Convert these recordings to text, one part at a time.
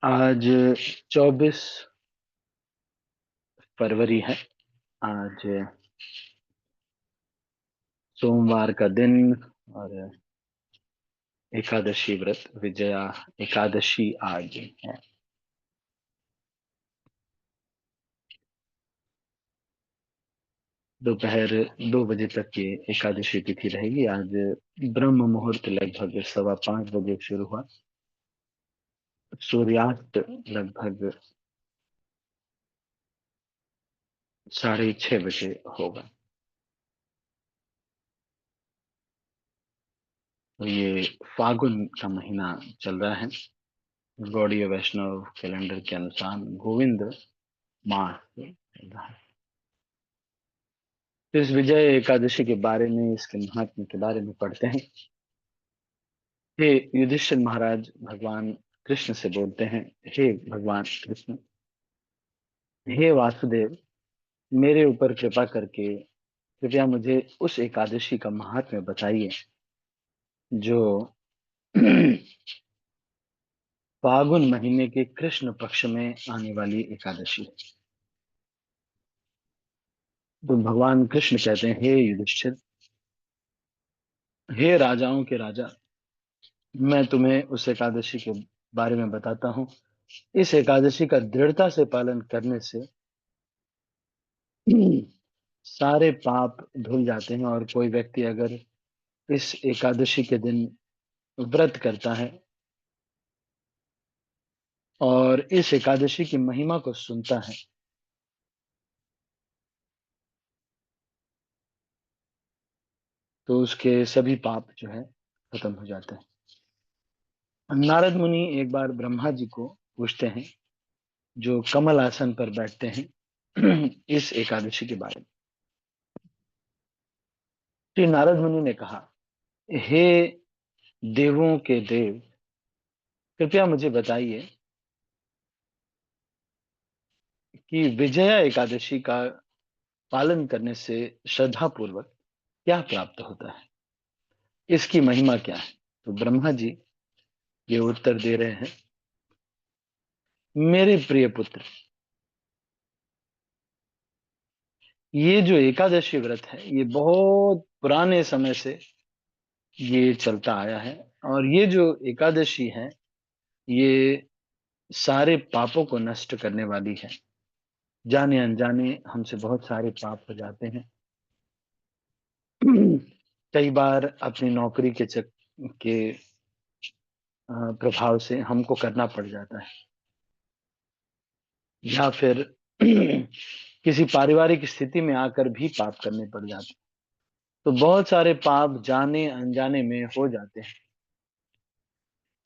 आज 24 फरवरी है। आज सोमवार का दिन और एकादशी व्रत विजया एकादशी आज है। दोपहर 2 बजे तक ये एकादशी तिथि रहेगी। आज ब्रह्म मुहूर्त लगभग 5:15 बजे शुरू हुआ। सूर्यास्त लगभग 6:30 बजे होगा। तो ये फागुन का महीना चल रहा है। गौड़ीय वैष्णव कैलेंडर के अनुसार गोविंद मास चल रहा है। तो इस विजय एकादशी के बारे में, इसके महात्म्य के बारे में पढ़ते हैं। हे युधिष्ठिर महाराज भगवान कृष्ण से बोलते हैं। हे भगवान कृष्ण, हे वासुदेव, मेरे ऊपर कृपा करके कृपया मुझे उस एकादशी का महात्म्य बताइए जो फागुन महीने के कृष्ण पक्ष में आने वाली एकादशी है। तो भगवान कृष्ण कहते हैं, हे युधिष्ठिर, हे राजाओं के राजा, मैं तुम्हें उस एकादशी के बारे में बताता हूँ। इस एकादशी का दृढ़ता से पालन करने से सारे पाप धुल जाते हैं। और कोई व्यक्ति अगर इस एकादशी के दिन व्रत करता है और इस एकादशी की महिमा को सुनता है, तो उसके सभी पाप जो है खत्म हो जाते हैं। नारद मुनि एक बार ब्रह्मा जी को पूछते हैं, जो कमल आसन पर बैठते हैं, इस एकादशी के बारे में। श्री नारद मुनि ने कहा, हे देवों के देव, कृपया मुझे बताइए कि विजया एकादशी का पालन करने से श्रद्धा पूर्वक क्या प्राप्त होता है, इसकी महिमा क्या है। तो ब्रह्मा जी ये उत्तर दे रहे हैं, मेरे प्रिय पुत्र, ये जो एकादशी व्रत है ये बहुत पुराने समय से ये चलता आया है। और ये जो एकादशी है ये सारे पापों को नष्ट करने वाली है। जाने अनजाने हमसे बहुत सारे पाप हो जाते हैं। कई बार अपनी नौकरी के प्रभाव से हमको करना पड़ जाता है, या फिर किसी पारिवारिक स्थिति में आकर भी पाप करने पड़ जाते हैं। तो बहुत सारे पाप जाने अनजाने में हो जाते हैं।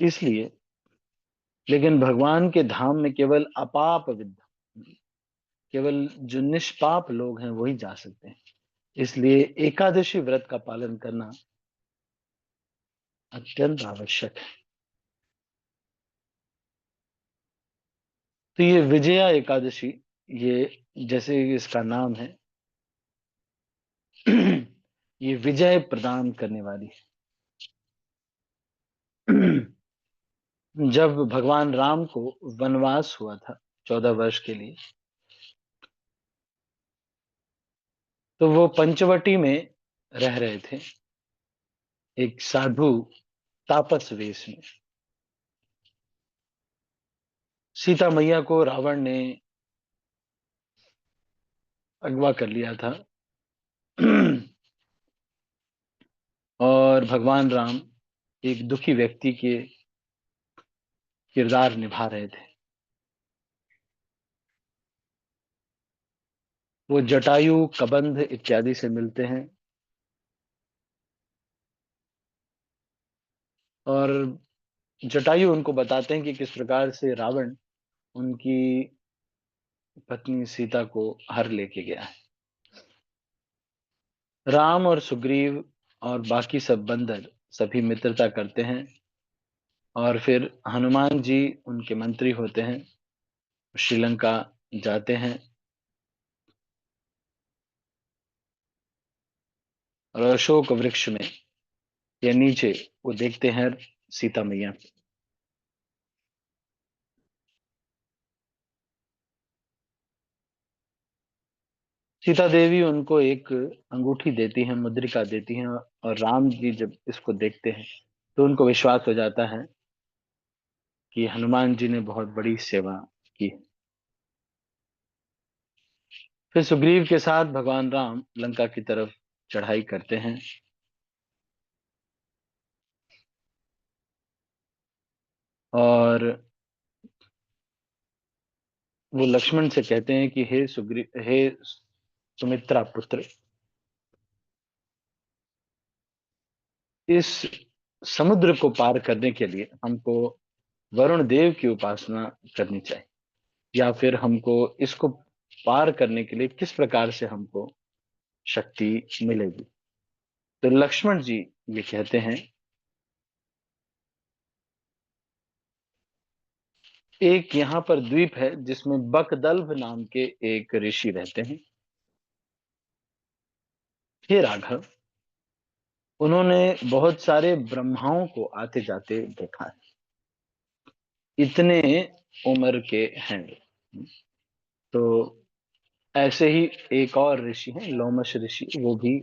इसलिए, लेकिन भगवान के धाम में केवल अपाप विद्ध, केवल जो निष्पाप लोग हैं वही जा सकते हैं। इसलिए एकादशी व्रत का पालन करना अत्यंत आवश्यक है। तो ये विजया एकादशी, ये जैसे इसका नाम है, ये विजय प्रदान करने वाली है। जब भगवान राम को वनवास हुआ था 14 वर्ष के लिए, तो वो पंचवटी में रह रहे थे, एक साधु तापस वेश में। सीता मैया को रावण ने अगवा कर लिया था। और भगवान राम एक दुखी व्यक्ति के किरदार निभा रहे थे। वो जटायु कबंध इत्यादि से मिलते हैं और जटायु उनको बताते हैं कि किस प्रकार से रावण उनकी पत्नी सीता को हर लेके गया है। राम और सुग्रीव और बाकी सब बंदर सभी मित्रता करते हैं। और फिर हनुमान जी उनके मंत्री होते हैं, श्रीलंका जाते हैं और अशोक वृक्ष में या नीचे वो देखते हैं सीता मैया। सीता देवी उनको एक अंगूठी देती हैं, मुद्रिका देती हैं, और राम जी जब इसको देखते हैं तो उनको विश्वास हो जाता है कि हनुमान जी ने बहुत बड़ी सेवा की है। फिर सुग्रीव के साथ भगवान राम लंका की तरफ चढ़ाई करते हैं, और वो लक्ष्मण से कहते हैं कि हे सुग्रीव, हे सुमित्रा पुत्र, इस समुद्र को पार करने के लिए हमको वरुण देव की उपासना करनी चाहिए, या फिर हमको इसको पार करने के लिए किस प्रकार से हमको शक्ति मिलेगी। तो लक्ष्मण जी ये कहते हैं, एक यहाँ पर द्वीप है जिसमें बकदल्भ नाम के एक ऋषि रहते हैं। हे राघव, उन्होंने बहुत सारे ब्रह्माओं को आते जाते देखा है, इतने उम्र के हैं। तो ऐसे ही एक और ऋषि हैं, लोमश ऋषि, वो भी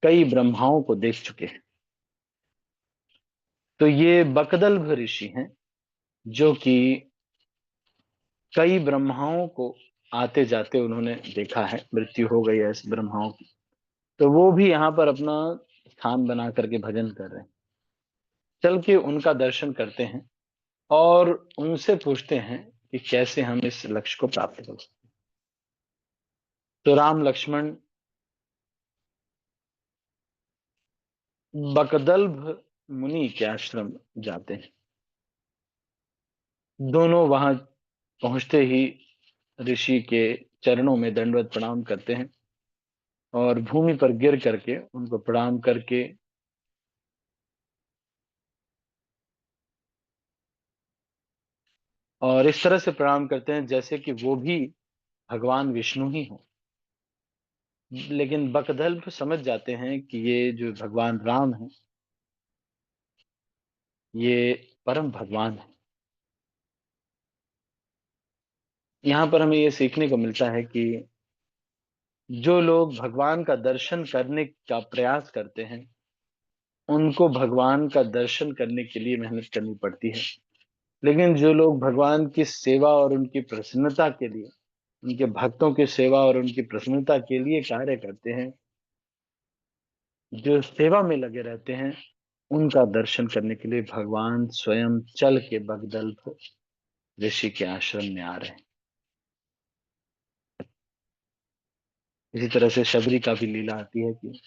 कई ब्रह्माओं को देख चुके हैं। तो ये बकदल्भ ऋषि हैं जो कि कई ब्रह्माओं को आते जाते उन्होंने देखा है, मृत्यु हो गई है इस ब्रह्माओं की। तो वो भी यहाँ पर अपना स्थान बना करके भजन कर रहे हैं। चल के उनका दर्शन करते हैं और उनसे पूछते हैं कि कैसे हम इस लक्ष्य को प्राप्त कर सकते। तो राम लक्ष्मण बकदल्भ मुनि के आश्रम जाते हैं। दोनों वहां पहुंचते ही ऋषि के चरणों में दंडवत प्रणाम करते हैं, और भूमि पर गिर करके उनको प्रणाम करके और इस तरह से प्रणाम करते हैं जैसे कि वो भी भगवान विष्णु ही हो। लेकिन बकदल्भ समझ जाते हैं कि ये जो भगवान राम है, ये परम भगवान है। यहाँ पर हमें ये सीखने को मिलता है कि जो लोग भगवान का दर्शन करने का प्रयास करते हैं, उनको भगवान का दर्शन करने के लिए मेहनत करनी पड़ती है। लेकिन जो लोग भगवान की सेवा और उनकी प्रसन्नता के लिए, उनके भक्तों की सेवा और उनकी प्रसन्नता के लिए कार्य करते हैं, जो सेवा में लगे रहते हैं, उनका दर्शन करने के लिए भगवान स्वयं चल के बगदल ऋषि के आश्रम में आ रहे हैं। इसी तरह से शबरी का भी लीला आती है कि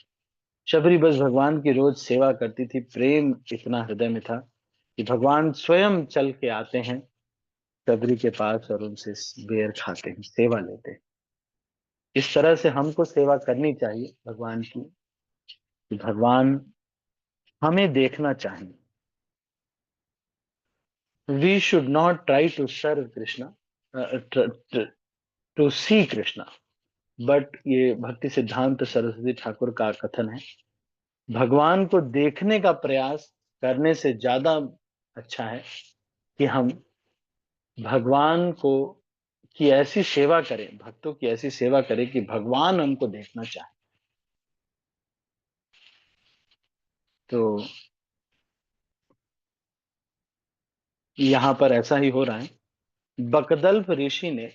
शबरी बस भगवान की रोज सेवा करती थी, प्रेम इतना हृदय में था कि भगवान स्वयं चल के आते हैं शबरी के पास और उनसे बेर खाते हैं, सेवा लेते हैं। इस तरह से हमको सेवा करनी चाहिए भगवान की, कि भगवान हमें देखना चाहिए। We should not try to serve Krishna, to see Krishna, but ये भक्ति सिद्धांत सरस्वती ठाकुर का कथन है, भगवान को देखने का प्रयास करने से ज्यादा अच्छा है कि हम भगवान को की ऐसी सेवा करें, भक्तों की ऐसी सेवा करें कि भगवान हमको देखना चाहे। तो यहाँ पर ऐसा ही हो रहा है। बकदल्भ ऋषि ने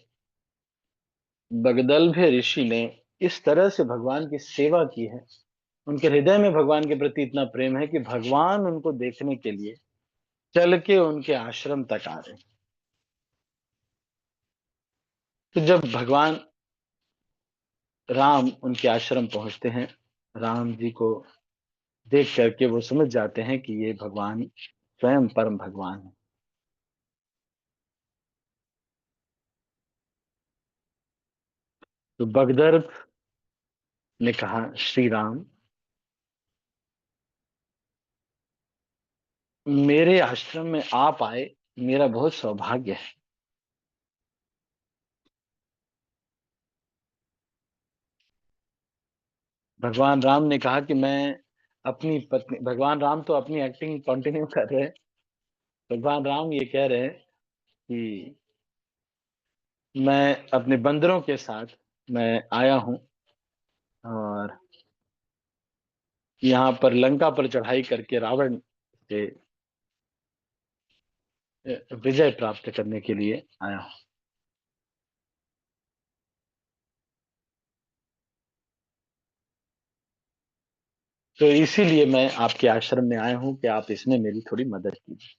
बगदल्भ ऋषि ने इस तरह से भगवान की सेवा की है, उनके हृदय में भगवान के प्रति इतना प्रेम है कि भगवान उनको देखने के लिए चल के उनके आश्रम तक आ रहे हैं। तो जब भगवान राम उनके आश्रम पहुंचते हैं, राम जी को देख करके वो समझ जाते हैं कि ये भगवान स्वयं परम भगवान है। तो बगदर्भ ने कहा, श्री राम, मेरे आश्रम में आप आए, मेरा बहुत सौभाग्य है। भगवान राम ने कहा कि मैं अपनी पत्नी, भगवान राम तो अपनी एक्टिंग कंटिन्यू कर रहे हैं। भगवान राम ये कह रहे हैं कि मैं अपने बंदरों के साथ मैं आया हूं, और यहाँ पर लंका पर चढ़ाई करके रावण से विजय प्राप्त करने के लिए आया हूँ। तो इसीलिए मैं आपके आश्रम में आया हूँ कि आप इसमें मेरी थोड़ी मदद कीजिए।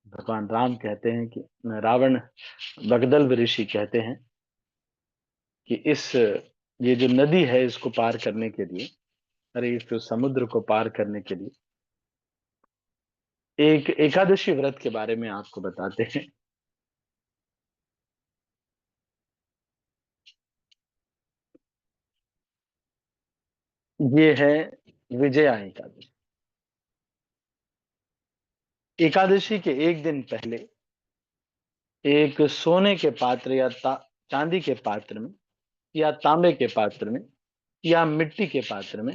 भगवान राम कहते हैं कि रावण, भगदल्भ ऋषि कहते हैं कि इस ये जो नदी है इसको पार करने के लिए, अरे इस जो समुद्र को पार करने के लिए एक एकादशी व्रत के बारे में आपको बताते हैं। ये है विजया एकादशी। एकादशी के एक दिन पहले एक सोने के पात्र या चांदी के पात्र में या तांबे के पात्र में या मिट्टी के पात्र में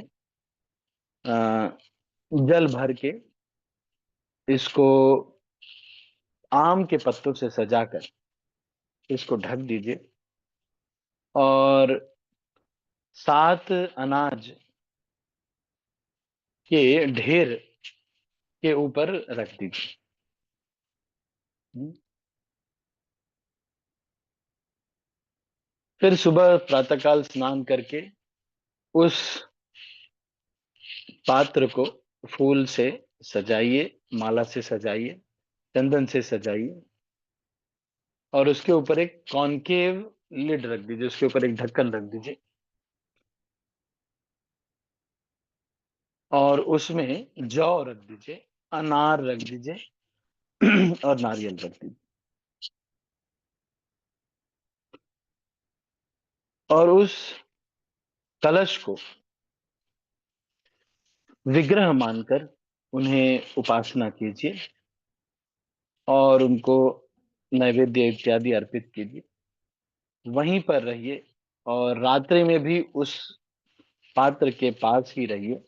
अ, जल भर के इसको आम के पत्तों से सजाकर इसको ढक दीजिए और 7 अनाज के ढेर के ऊपर रख दीजिए। फिर सुबह प्रातःकाल स्नान करके उस पात्र को फूल से सजाइए, माला से सजाइए, चंदन से सजाइए और उसके ऊपर एक कॉनकेव लिड रख दीजिए, उसके ऊपर एक ढक्कन रख दीजिए और उसमें जौ रख दीजिए, अनार रख दीजिए और नारियल रख दीजिए और उस कलश को विग्रह मानकर उन्हें उपासना कीजिए और उनको नैवेद्य इत्यादि अर्पित कीजिए। वहीं पर रहिए और रात्रि में भी उस पात्र के पास ही रहिए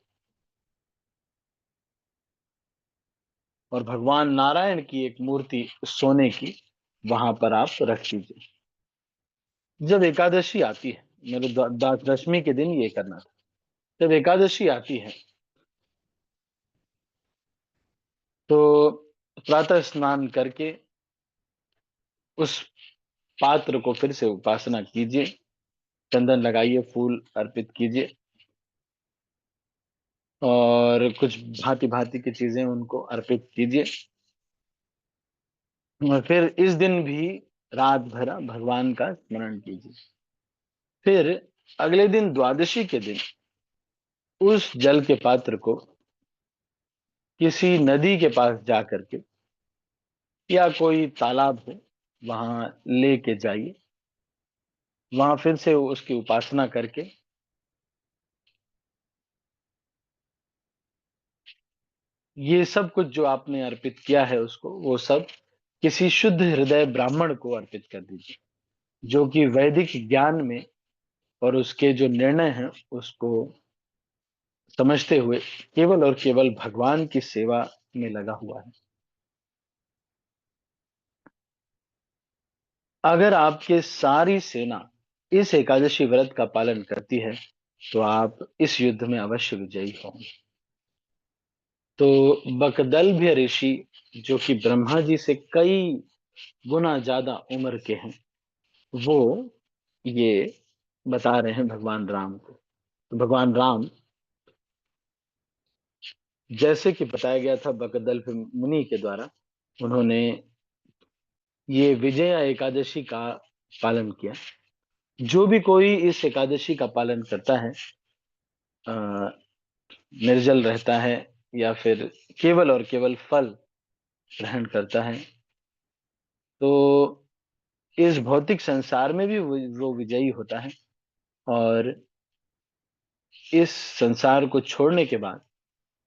और भगवान नारायण की एक मूर्ति सोने की वहां पर आप रख दीजिए। जब एकादशी आती है, मेरे दशमी के दिन ये करना था, जब एकादशी आती है तो प्रातः स्नान करके उस पात्र को फिर से उपासना कीजिए, चंदन लगाइए, फूल अर्पित कीजिए और कुछ भांति भांति की चीजें उनको अर्पित कीजिए और फिर इस दिन भी रात भर भगवान का स्मरण कीजिए। फिर अगले दिन द्वादशी के दिन उस जल के पात्र को किसी नदी के पास जा करके या कोई तालाब हो वहां लेके जाइए, वहां फिर से उसकी उपासना करके ये सब कुछ जो आपने अर्पित किया है उसको, वो सब किसी शुद्ध हृदय ब्राह्मण को अर्पित कर दीजिए जो कि वैदिक ज्ञान में और उसके जो निर्णय हैं उसको समझते हुए केवल और केवल भगवान की सेवा में लगा हुआ है। अगर आपके सारी सेना इस एकादशी व्रत का पालन करती है तो आप इस युद्ध में अवश्य विजयी होंगे। तो बकदल्भ ऋषि जो कि ब्रह्मा जी से कई गुना ज्यादा उम्र के हैं, वो ये बता रहे हैं भगवान राम को। तो भगवान राम, जैसे कि बताया गया था बकदल्भ मुनि के द्वारा, उन्होंने ये विजया एकादशी का पालन किया। जो भी कोई इस एकादशी का पालन करता है, अ, निर्जल रहता है या फिर केवल और केवल फल ग्रहण करता है, तो इस भौतिक संसार में भी वो विजयी होता है और इस संसार को छोड़ने के बाद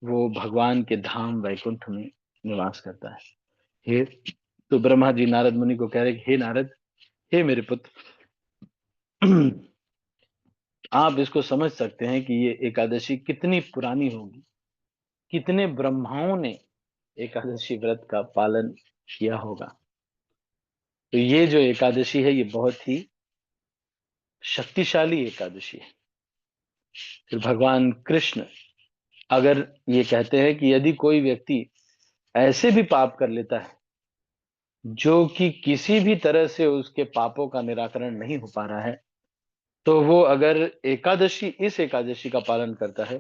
वो भगवान के धाम वैकुंठ में निवास करता है। हे, तो ब्रह्मा जी नारद मुनि को कह रहे कि हे नारद, हे मेरे पुत्र, आप इसको समझ सकते हैं कि ये एकादशी कितनी पुरानी होगी, कितने ब्रह्माओं ने एकादशी व्रत का पालन किया होगा। तो ये जो एकादशी है ये बहुत ही शक्तिशाली एकादशी है। फिर भगवान कृष्ण अगर ये कहते हैं कि यदि कोई व्यक्ति ऐसे भी पाप कर लेता है जो कि किसी भी तरह से उसके पापों का निराकरण नहीं हो पा रहा है, तो वो अगर इस एकादशी का पालन करता है,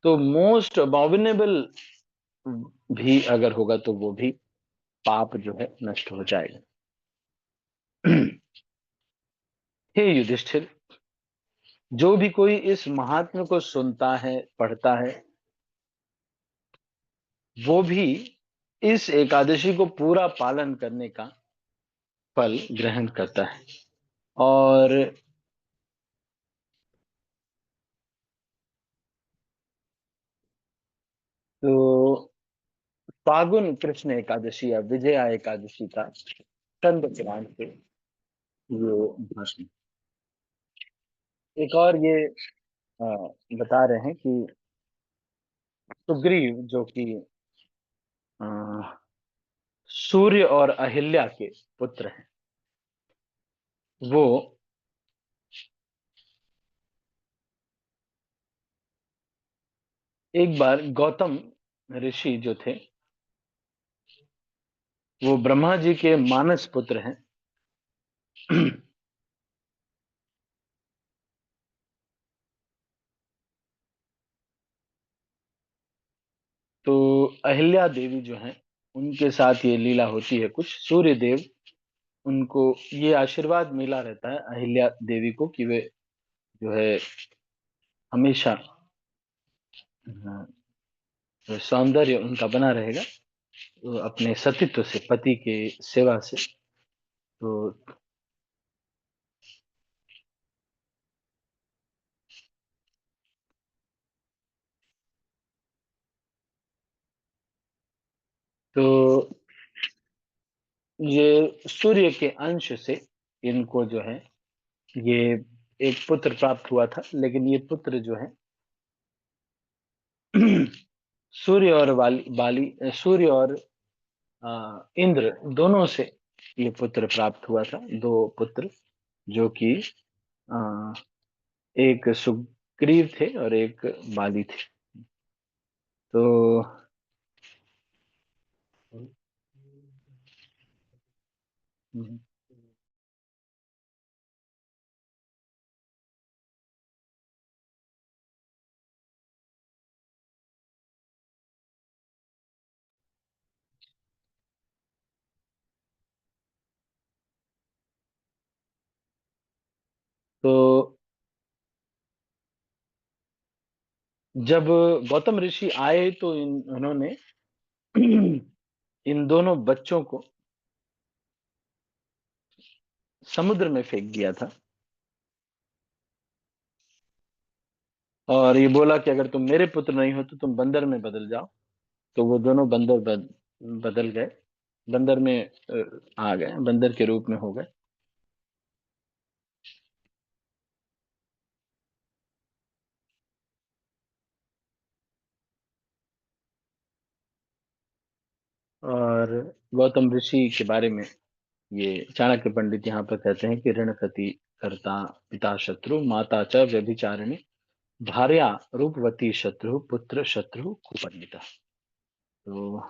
तो मोस्ट अबॉमिनेबल भी अगर होगा तो वो भी पाप जो है नष्ट हो जाएगा। हे युधिष्ठिर, जो भी कोई इस महात्म्य को सुनता है, पढ़ता है, वो भी इस एकादशी को पूरा पालन करने का फल ग्रहण करता है। और तो फागुन कृष्ण एकादशी या विजया एकादशी का स्कंद पुराण से ये भाषण। एक और ये अ, बता रहे हैं कि सुग्रीव जो कि अ, सूर्य और अहिल्या के पुत्र हैं, वो एक बार गौतम ऋषि जो थे, वो ब्रह्मा जी के मानस पुत्र हैं। तो अहिल्या देवी जो हैं, उनके साथ ये लीला होती है कुछ। सूर्य देव उनको ये आशीर्वाद मिला रहता है अहिल्या देवी को कि वे जो है हमेशा सौंदर्य उनका बना रहेगा, तो अपने सतीत्व से, पति के सेवा से। तो तो ये सूर्य के अंश से इनको जो है ये एक पुत्र प्राप्त हुआ था, लेकिन ये पुत्र जो है सूर्य और सूर्य और इंद्र दोनों से ये पुत्र प्राप्त हुआ था। दो पुत्र जो कि अ, एक सुग्रीव थे और एक बाली थे। तो तो जब गौतम ऋषि आए तो उन्होंने इन दोनों बच्चों को समुद्र में फेंक दिया था और ये बोला कि अगर तुम मेरे पुत्र नहीं हो तो तुम बंदर में बदल जाओ। तो वो दोनों बदल गए, बंदर में आ गए, बंदर के रूप में हो गए। और गौतम ऋषि के बारे में ये चाणक्य पंडित यहाँ पर कहते हैं कि ऋणकति कर्ता, पिता शत्रु, माता च व्यभिचारिणी, भार्या रूपवती शत्रु, पुत्र शत्रु कुपंडिता। तो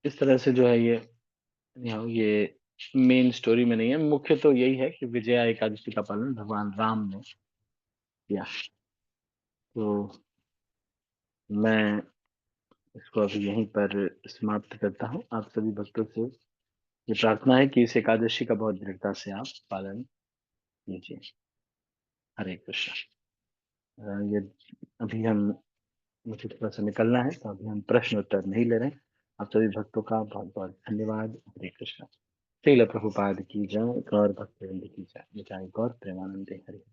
इस तरह से जो है ये मेन स्टोरी में नहीं है। मुख्य तो यही है कि विजया एकादशी का पालन भगवान राम ने किया। तो मैं इसको अभी यहीं पर समाप्त करता हूँ। आप सभी भक्तों से ये प्रार्थना है कि इस एकादशी का बहुत दृढ़ता से आप पालन कीजिए। हरे कृष्ण। ये अभी हम मुझे थोड़ा सा निकलना है, तो अभी हम प्रश्न उत्तर नहीं ले रहे हैं। आप सभी भक्तों का बहुत बहुत धन्यवाद। हरे कृष्ण। श्रील प्रभुपाद की जय, गौर भक्तवृंद की जय, निताई गौर प्रेमानंदे हरि।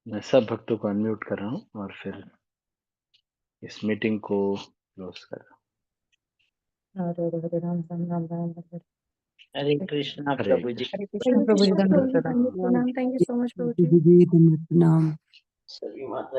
मैं सब भक्तों को अनम्यूट कर रहा हूँ और फिर इस मीटिंग को क्लोज कर रहा हरे हरे राम राम राम राम हरे हरे कृष्णा हूँ। हरे प्रभु जी। कृष्ण। कृष्ण प्रभु जी Krishna दंडवत Prabhu, प्रणाम। Thank you so much, Prabhuji. प्रभु जी, दंडवत प्रणाम। सभी माता